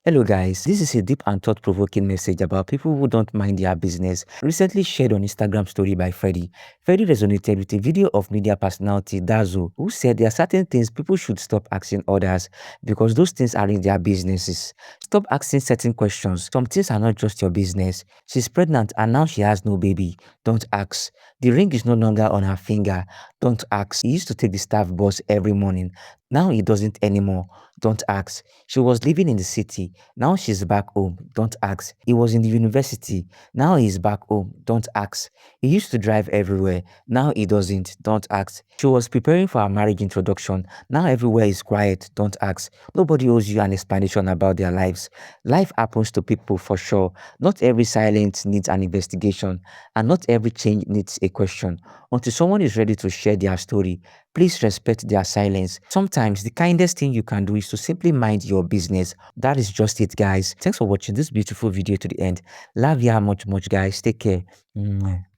Hello, guys. This is a deep and thought provoking message about people who don't mind their business. Recently shared on Instagram story by Freddie. Freddie resonated with a video of media personality Dazo, who said there are certain things people should stop asking others because those things are in their businesses. Stop asking certain questions. Some things are not just your business. She's pregnant and now she has no baby. Don't ask. The ring is no longer on her finger. Don't ask. He used to take the staff bus every morning. Now he doesn't anymore. Don't ask. She was living in the city. Now she's back home. Don't ask. He was in the university. Now he's back home. Don't ask. He used to drive everywhere. Now he doesn't. Don't ask. She was preparing for her marriage introduction. Now everywhere is quiet. Don't ask. Nobody owes you an explanation about their lives. Life happens to people for sure. Not every silence needs an investigation, and not every change needs a question. Until someone is ready to share their story, please respect their silence. Sometimes the kindest thing you can do is to simply mind your business. That is just it, guys. Thanks for watching this beautiful video to the end. Love ya much, guys. Take care. Mwah.